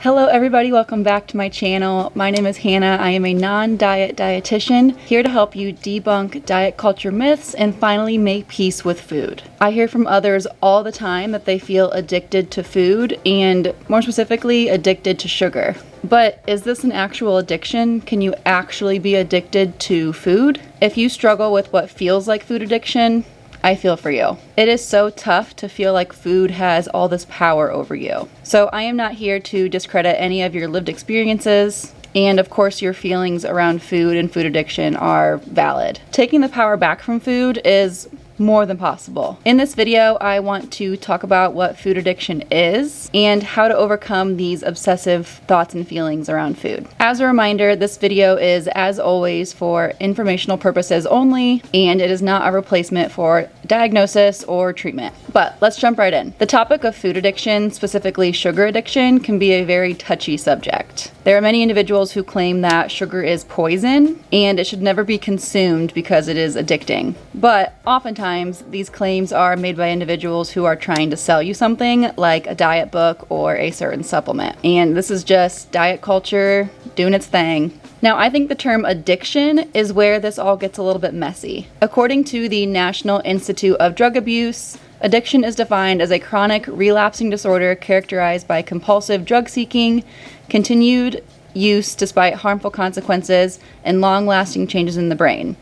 Hello everybody, welcome back to my channel. My name is Hannah. I am a non-diet dietitian here to help you debunk diet culture myths and finally make peace with food. I hear from others all the time that they feel addicted to food and more specifically addicted to sugar. But is this an actual addiction? Can you actually be addicted to food? If you struggle with what feels like food addiction, I feel for you. It is so tough to feel like food has all this power over you. So I am not here to discredit any of your lived experiences. And of course, your feelings around food and food addiction are valid. Taking the power back from food is more than possible. In this video, I want to talk about what food addiction is and how to overcome these obsessive thoughts and feelings around food. As a reminder, this video is, as always, for informational purposes only, and it is not a replacement for diagnosis or treatment. But let's jump right in. The topic of food addiction, specifically sugar addiction, can be a very touchy subject. There are many individuals who claim that sugar is poison and it should never be consumed because it is addicting. But oftentimes, these claims are made by individuals who are trying to sell you something like a diet book or a certain supplement. And this is just diet culture doing its thing. Now, I think the term addiction is where this all gets a little bit messy. According to the National Institute of Drug Abuse, addiction is defined as a chronic relapsing disorder characterized by compulsive drug seeking, continued use despite harmful consequences, and long-lasting changes in the brain.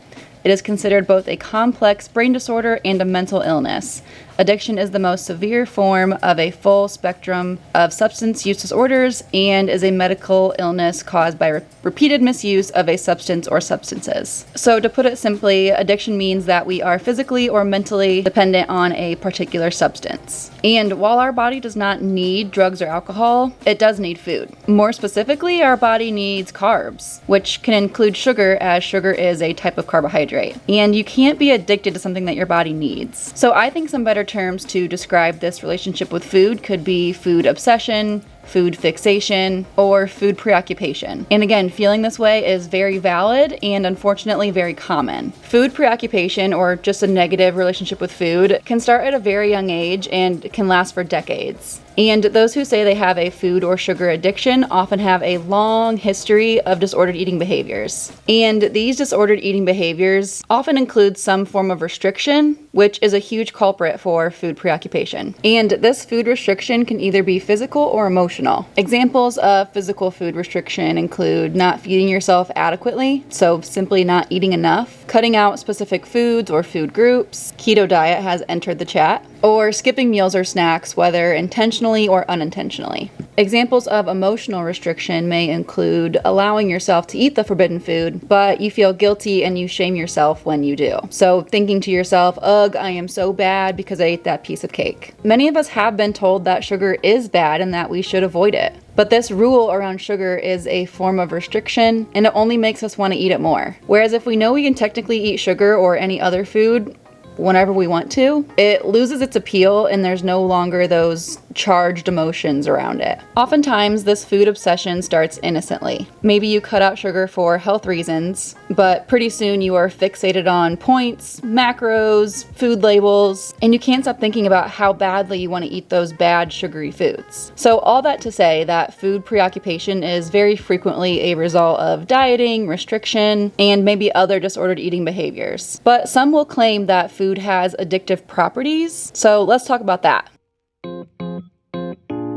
It is considered both a complex brain disorder and a mental illness. Addiction is the most severe form of a full spectrum of substance use disorders and is a medical illness caused by repeated misuse of a substance or substances. So to put it simply, addiction means that we are physically or mentally dependent on a particular substance. And while our body does not need drugs or alcohol, it does need food. More specifically, our body needs carbs, which can include sugar, as sugar is a type of carbohydrate. And you can't be addicted to something that your body needs. So I think some better terms to describe this relationship with food could be food obsession, food fixation, or food preoccupation. And again, feeling this way is very valid and unfortunately very common. Food preoccupation, or just a negative relationship with food, can start at a very young age and can last for decades. And those who say they have a food or sugar addiction often have a long history of disordered eating behaviors. And these disordered eating behaviors often include some form of restriction, which is a huge culprit for food preoccupation. And this food restriction can either be physical or emotional. Examples of physical food restriction include not feeding yourself adequately, so simply not eating enough, cutting out specific foods or food groups, keto diet has entered the chat, or skipping meals or snacks, whether intentionally or unintentionally. Examples of emotional restriction may include allowing yourself to eat the forbidden food, but you feel guilty and you shame yourself when you do. So thinking to yourself, ugh, I am so bad because I ate that piece of cake. Many of us have been told that sugar is bad and that we should avoid it. But this rule around sugar is a form of restriction, and it only makes us want to eat it more. Whereas if we know we can technically eat sugar or any other food whenever we want to, it loses its appeal and there's no longer those charged emotions around it. Oftentimes, this food obsession starts innocently. Maybe you cut out sugar for health reasons, but pretty soon you are fixated on points, macros, food labels, and you can't stop thinking about how badly you want to eat those bad sugary foods. So all that to say that food preoccupation is very frequently a result of dieting, restriction, and maybe other disordered eating behaviors. But some will claim that food has addictive properties, so let's talk about that.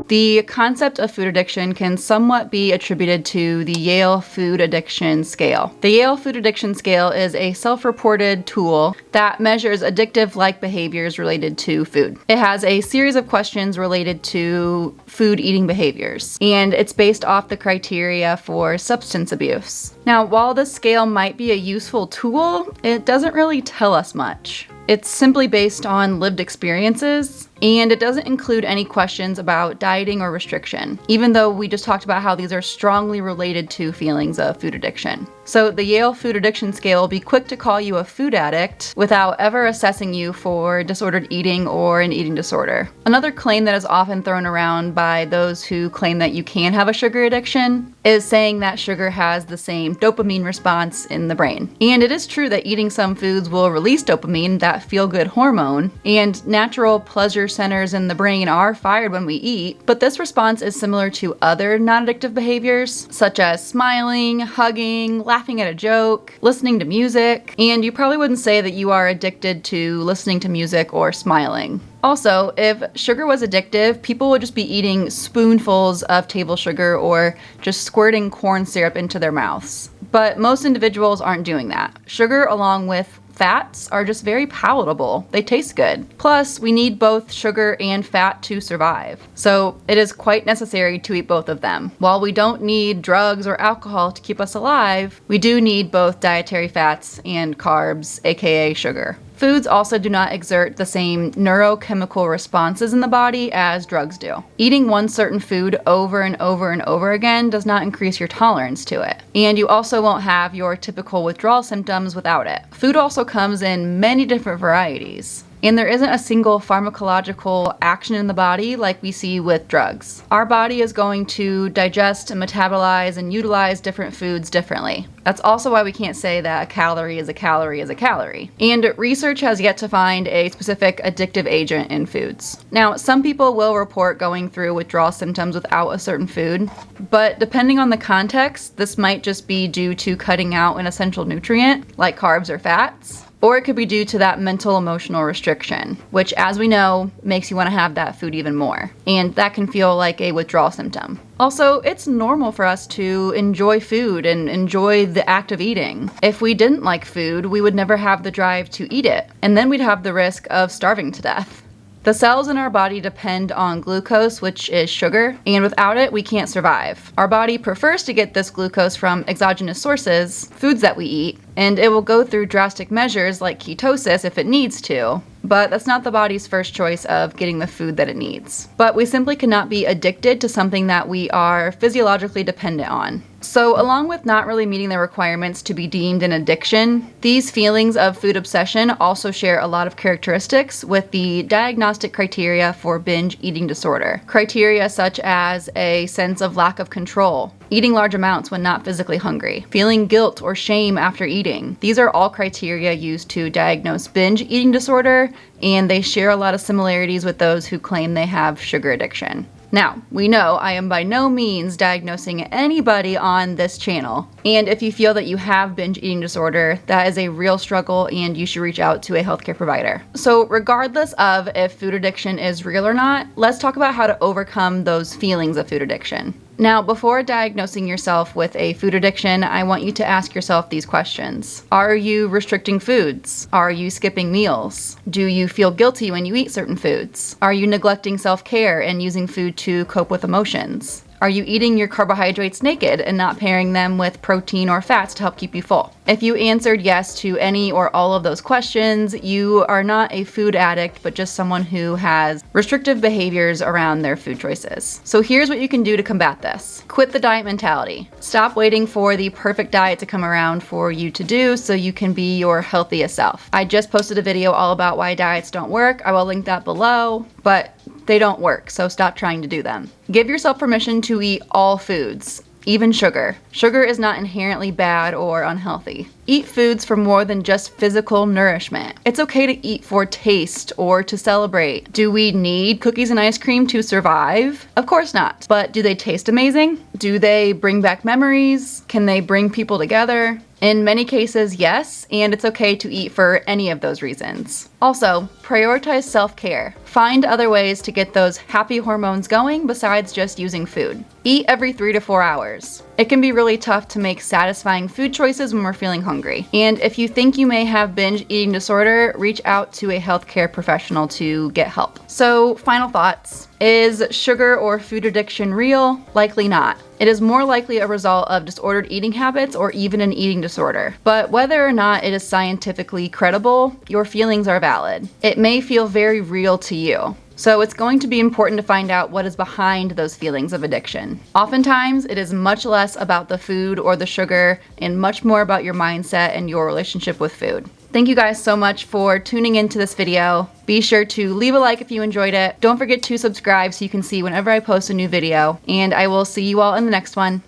The concept of food addiction can somewhat be attributed to the Yale Food Addiction Scale. The Yale Food Addiction Scale is a self-reported tool that measures addictive-like behaviors related to food. It has a series of questions related to food eating behaviors, and it's based off the criteria for substance abuse. Now, while this scale might be a useful tool, it doesn't really tell us much. It's simply based on lived experiences, and it doesn't include any questions about dieting or restriction, even though we just talked about how these are strongly related to feelings of food addiction. So the Yale Food Addiction Scale will be quick to call you a food addict without ever assessing you for disordered eating or an eating disorder. Another claim that is often thrown around by those who claim that you can have a sugar addiction is saying that sugar has the same dopamine response in the brain. And it is true that eating some foods will release dopamine, that feel-good hormone, and natural pleasure pleasure centers in the brain are fired when we eat, but this response is similar to other non-addictive behaviors, such as smiling, hugging, laughing at a joke, listening to music, and you probably wouldn't say that you are addicted to listening to music or smiling. Also, if sugar was addictive, people would just be eating spoonfuls of table sugar or just squirting corn syrup into their mouths. But most individuals aren't doing that. Sugar, along with fats, are just very palatable. They taste good. Plus, we need both sugar and fat to survive. So it is quite necessary to eat both of them. While we don't need drugs or alcohol to keep us alive, we do need both dietary fats and carbs, aka sugar. Foods also do not exert the same neurochemical responses in the body as drugs do. Eating one certain food over and over and over again does not increase your tolerance to it. And you also won't have your typical withdrawal symptoms without it. Food also comes in many different varieties. And there isn't a single pharmacological action in the body like we see with drugs. Our body is going to digest and metabolize and utilize different foods differently. That's also why we can't say that a calorie is a calorie is a calorie. And research has yet to find a specific addictive agent in foods. Now, some people will report going through withdrawal symptoms without a certain food, but depending on the context, this might just be due to cutting out an essential nutrient, like carbs or fats. Or it could be due to that mental emotional restriction, which, as we know, makes you want to have that food even more. And that can feel like a withdrawal symptom. Also, it's normal for us to enjoy food and enjoy the act of eating. If we didn't like food, we would never have the drive to eat it, and then we'd have the risk of starving to death. The cells in our body depend on glucose, which is sugar, and without it, we can't survive. Our body prefers to get this glucose from exogenous sources, foods that we eat, and it will go through drastic measures like ketosis if it needs to, but that's not the body's first choice of getting the food that it needs. But we simply cannot be addicted to something that we are physiologically dependent on. So along with not really meeting the requirements to be deemed an addiction, these feelings of food obsession also share a lot of characteristics with the diagnostic criteria for binge eating disorder. Criteria such as a sense of lack of control, eating large amounts when not physically hungry, feeling guilt or shame after eating. These are all criteria used to diagnose binge eating disorder, and they share a lot of similarities with those who claim they have sugar addiction. Now, we know I am by no means diagnosing anybody on this channel, and if you feel that you have binge eating disorder, that is a real struggle and you should reach out to a healthcare provider. So regardless of if food addiction is real or not, let's talk about how to overcome those feelings of food addiction. Now, before diagnosing yourself with a food addiction, I want you to ask yourself these questions. Are you restricting foods? Are you skipping meals? Do you feel guilty when you eat certain foods? Are you neglecting self-care and using food to cope with emotions? Are you eating your carbohydrates naked and not pairing them with protein or fats to help keep you full? If you answered yes to any or all of those questions, you are not a food addict, but just someone who has restrictive behaviors around their food choices. So here's what you can do to combat this. Quit the diet mentality. Stop waiting for the perfect diet to come around for you to do so you can be your healthiest self. I just posted a video all about why diets don't work. I will link that below, but they don't work, so stop trying to do them. Give yourself permission to eat all foods, even sugar. Sugar is not inherently bad or unhealthy. Eat foods for more than just physical nourishment. It's okay to eat for taste or to celebrate. Do we need cookies and ice cream to survive? Of course not. But do they taste amazing? Do they bring back memories? Can they bring people together? In many cases, yes, and it's okay to eat for any of those reasons. Also, prioritize self-care. Find other ways to get those happy hormones going besides just using food. Eat every 3 to 4 hours. It can be really tough to make satisfying food choices when we're feeling hungry. And if you think you may have binge eating disorder, reach out to a healthcare professional to get help. So, final thoughts. Is sugar or food addiction real? Likely not. It is more likely a result of disordered eating habits or even an eating disorder. But whether or not it is scientifically credible, your feelings are valid. It may feel very real to you. So it's going to be important to find out what is behind those feelings of addiction. Oftentimes, it is much less about the food or the sugar and much more about your mindset and your relationship with food. Thank you guys so much for tuning into this video. Be sure to leave a like if you enjoyed it. Don't forget to subscribe so you can see whenever I post a new video. And I will see you all in the next one.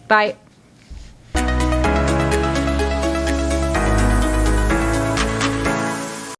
Bye.